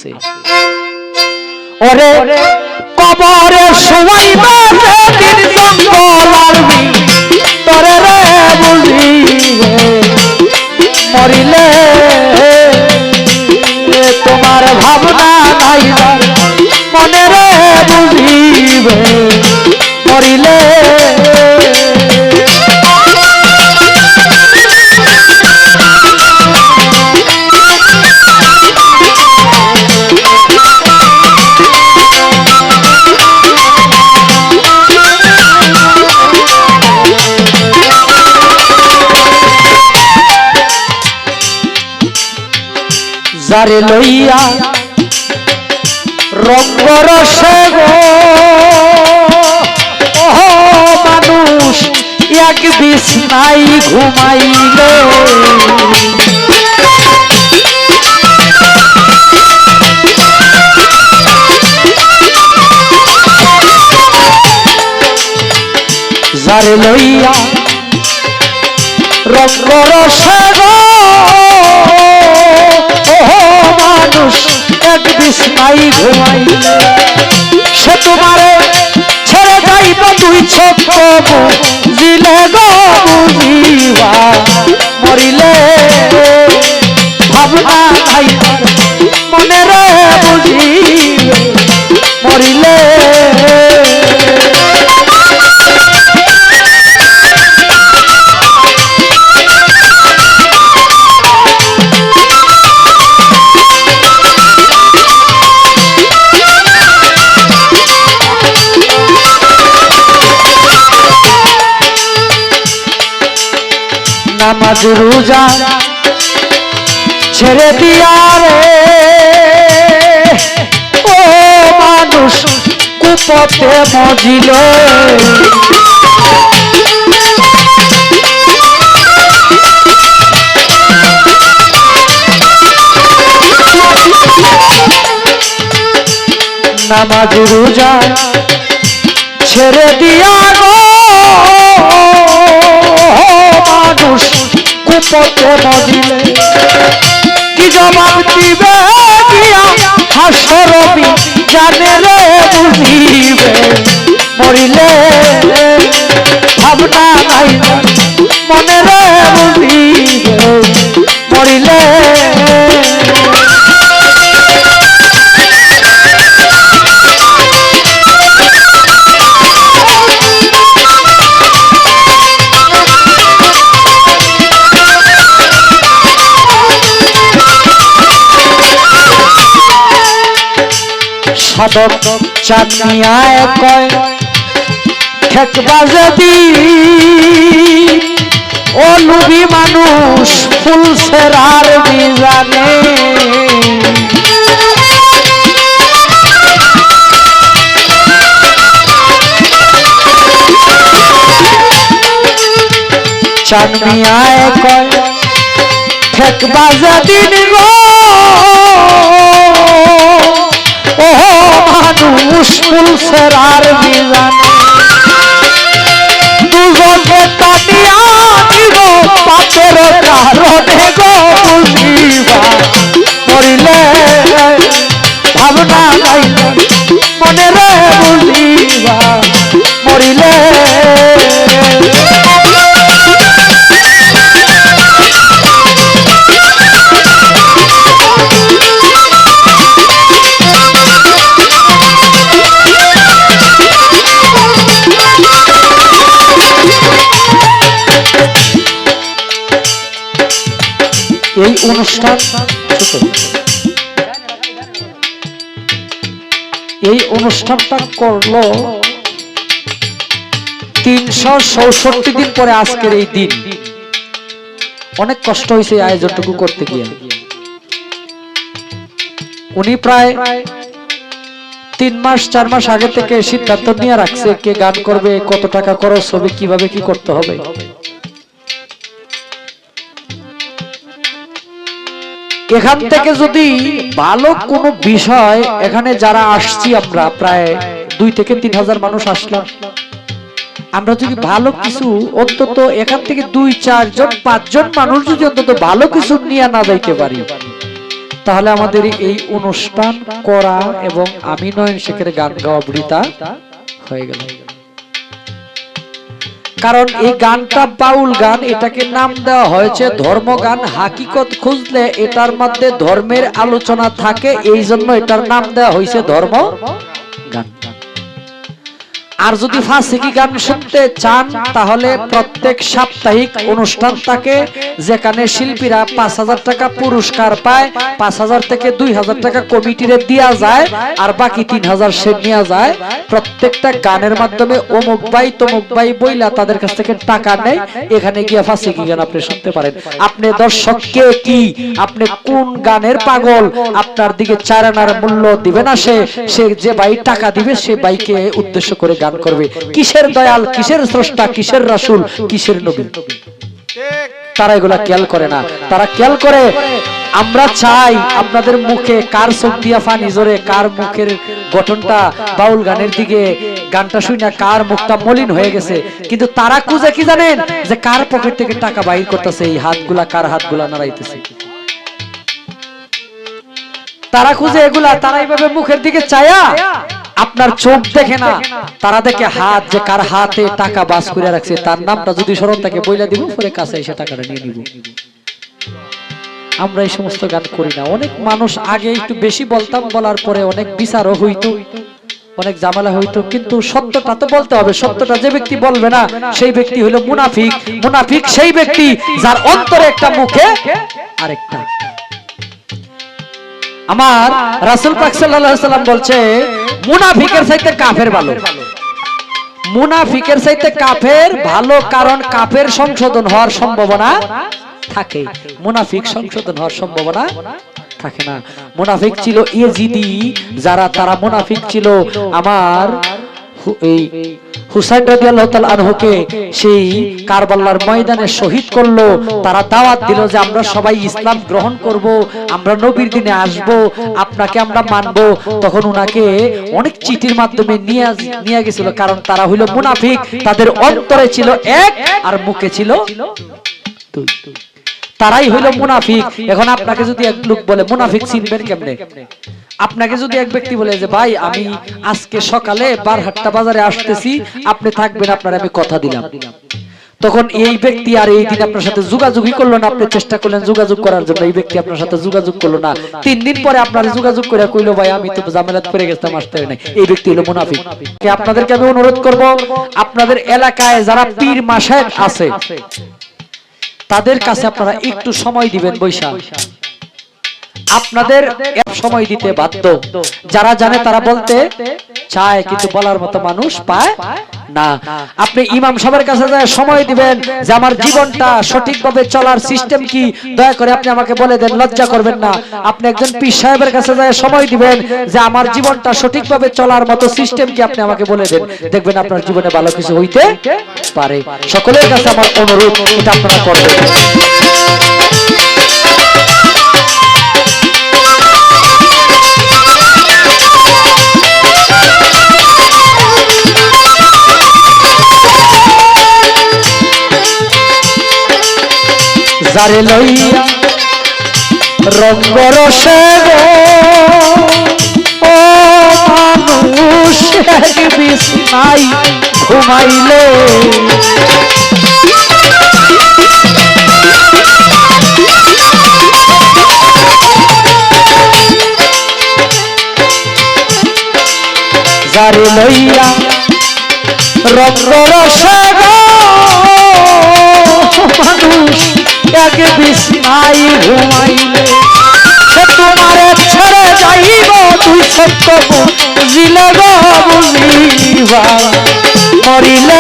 আছে ওরে কবরে শোয়াইবা দিন জঙ্গল আরবি তরে রে বুঝিবে মরিলে তোমার ভাবনা নাই মনে রে বুঝিবে মরিলে যারে লইয়া রঙ্গরসে গো ওহো মানুষ এক বিছনাই ঘুমাইলে যারে লইয়া রঙ্গরসে গো এক বিছনাই ঘুমাইলে সে তোমারে ছেড়ে যাইব দুই চোখ বুঝিলে গো বুঝিবা মরিলে ভাবনা নাই মনে রে বুঝিবে মরিলে নামাজ রোজা ছেড়ে দিয়া রে ও মানুষ কুপথে মজিলে নামাজ রোজা ছেড়ে দিয়া গো মানুষ কুপথে মজিলে কি জবাব দিবে গিয়া হাসরবি জানে রে বুঝিবে মরিলে ভাবনা নাই মনে রে বুঝিবে মরিলে সাধক চাঁদনিয়ায় কয় ঠেকবা যদি ও লুবি মানুষ ফুল সেরার বিজানে চাঁদনিয়ায় কয় ঠেকবা যদি গো ওহো মানুষ ফুল সেরার বিজানে দুজকে টানিয়া দিব পাপের কারণে গো বুঝিবা মরিলে ভাবনা নাই মনে রে বুঝিবা মরিলে এই অনুষ্ঠান এই অনুষ্ঠানটা করলো 364 দিন পরে আজকের এই দিন অনেক কষ্ট হয়েছে আয়োজনটুকু করতে গিয়ে উনি প্রায় 3 মাস 4 মাস আগে থেকে সিদ্ধান্ত নিয়ে রাখছে কে গান করবে কত টাকা খরচ হবে কিভাবে কি করতে হবে এখান থেকে যদি ভালো কোনো বিষয় এখানে যারা আসছি আমরা প্রায় 2 থেকে 3000 মানুষ আসলাম আমরা যদি ভালো কিছু অন্তত এখান থেকে 2 4 জন 5 জন মানুষ যদি অন্তত ভালো কিছু নিয়ে না যাইতে পারি তাহলে আমাদের এই অনুষ্ঠান করা এবং আমি নয়ন শেখের গান গাওয়া বৃথা হয়ে গেল। কারণ এই গানটা বাউল গান, এটাকে নাম দেওয়া হয়েছে ধর্মগান। হাকিকত খুঁজলে এটার মধ্যে ধর্মের আলোচনা থাকে, এই জন্য এটার নাম দেওয়া হয়েছে ধর্ম গান। আর যদি ফাঁসিকি গান শুনতে চান তাহলে প্রত্যেক সাপ্তাহিক অনুষ্ঠান থাকে, যেখানে শিল্পীরা ৫,০০০ টাকা পুরস্কার পায়, ৫,০০০ থেকে ২,০০০ টাকা কমিটিরে দেওয়া যায়, আর বাকি ৩,০০০ সে নেওয়া যায়। প্রত্যেকটা গানের মাধ্যমে অমুক ভাই তমুক ভাই বইলা তাদের কাছ থেকে টাকা নেয়। এখানে গিয়ে ফাঁসিকি গান আপনি শুনতে পারেন। আপনি দর্শক কে কি, আপনি কোন গানের পাগল, আপনার দিকে ৪ আনার মূল্য দিবে না সে যে ভাই টাকা দিবে সে ভাইকে উদ্দেশ্য করে গান করবে। কিসের দয়াল, কিসের স্রষ্টা, কিসের রাসূল, কিসের নবী, তারা এগুলা খেয়াল করে না। তারা খেয়াল করে আমরা চাই আপনাদের মুখে কার চোখ দিয়া পানি জোরে, কার মুখের গঠনটা বাউল গানের দিকে গানটা শুনে কার মুখটা মলিন হয়ে গেছে। কিন্তু তারা খুঁজে কি জানেন, যে কার পকেট থেকে টাকা বাইর করতেছে, এই হাতগুলা কার হাতগুলা নাড়াইতেছে। তারা খুঁজে এগুলা, তারা এইভাবে মুখের দিকে চায়া আপনার চোখ দেখে না, তারা দেখে হাত, যে কার হাতে টাকা বাস করে রাখছে, তার নামটা যদি স্মরণ থাকে বইলা দিব, পরে কাছে এসে টাকাটা নিয়ে নিব। আমরা এই সমস্ত গান করি না। অনেক মানুষ আগে একটু বেশি বলতাম, বলার পরে অনেক বিচারও হইতো, অনেক ঝামেলা হইতো। কিন্তু সত্যটা তো বলতে হবে। সত্যটা যে ব্যক্তি বলবে না সেই ব্যক্তি হলো মুনাফিক। মুনাফিক সেই ব্যক্তি যার অন্তরে একটা, মুখে আরেকটা। আমার রাসূল পাক সাল্লাল্লাহু আলাইহি ওয়াসাল্লাম বলছে মুনাফিকের চাইতে কাফের ভালো। মুনাফিকের চাইতে কাফের ভালো, কারণ কাফের সংশোধন হওয়ার সম্ভাবনা থাকে, মুনাফিক সংশোধন হওয়ার সম্ভাবনা থাকে না। মুনাফিক ছিল ইয়েজিদি যারা, তারা মুনাফিক ছিল। আমার এই হুসাইন রাদিয়াল্লাহু তাআলা আনহুকে সেই কারবালার ময়দানে শহীদ করলো। তারা দাওয়াত দিল যে আমরা সবাই ইসলাম গ্রহণ করব, আমরা নবীর দিনে আসব, আপনাকে আমরা মানব। তখন উনাকে অনেক চিঠির মাধ্যমে নিয়ে গেছিল, কারণ তারা হইল মুনাফিক। তাদের অন্তরে ছিল এক আর মুখে ছিল দুই। তারাই হইল মুনাফিক। এখন আপনাকে যদি এক লোক বলে মুনাফিক চিনবেন কেমনে? আপনাকে যদি এক ব্যক্তি বলে যে ভাই আমি আজকে সকালে বারহাট্টা বাজারে আসতেছি, আপনি থাকবেন, আপনার আমি কথা দিলাম, তখন এই ব্যক্তি আর এই দিন আপনার সাথে যোগাযোগই করলো না। আপনি চেষ্টা করলেন যোগাযোগ করার জন্য, এই ব্যক্তি আপনার সাথে যোগাযোগ করলো না। 3 দিন পরে আপনার যোগাযোগ করে কইলো ভাই আমি তো জামেলাত পড়ে গেছিলাম, আসতে পারি নাই। এই ব্যক্তি হলো মুনাফিক। আপনাদেরকে আমি অনুরোধ করব, আপনাদের এলাকায় যারা পীর মাশায়েখ আছে তাদের কাছে আপনারা একটু সময় দিবেন। বৈশা আপনাদের সময় দিতে বাধ্য। যারা জানে তারা বলতে চায়, কিন্তু বলার মতো মানুষ পায় না। আপনি ইমাম সাহেবের কাছে যায় সময় দিবেন যে আমার জীবনটা সঠিকভাবে চলার সিস্টেম কি, দয়া করে আপনি আমাকে বলে দেন, লজ্জা করবেন না। আপনি একজন পীর সাহেবের কাছে যায় সময় দিবেন যে আমার জীবনটা সঠিকভাবে চলার মতো সিস্টেম কি, আপনি আমাকে বলে দেন, দেখবেন আপনার জীবনে ভালো কিছু হইতে পারে। সকলের কাছে আমার অনুরোধ, এটা আপনারা করবেন। যারে লইয়া রঙ্গরসে ও মানুষ এক বিছনাই ঘুমাইলে, যারে লইয়া রঙ্গরসে মানুষ এক বিছনাই ঘুমাইলে, সে তোমারে ছেড়ে যাইব তুই সত্য বুঝিলে গো বুঝিবা, মরিলে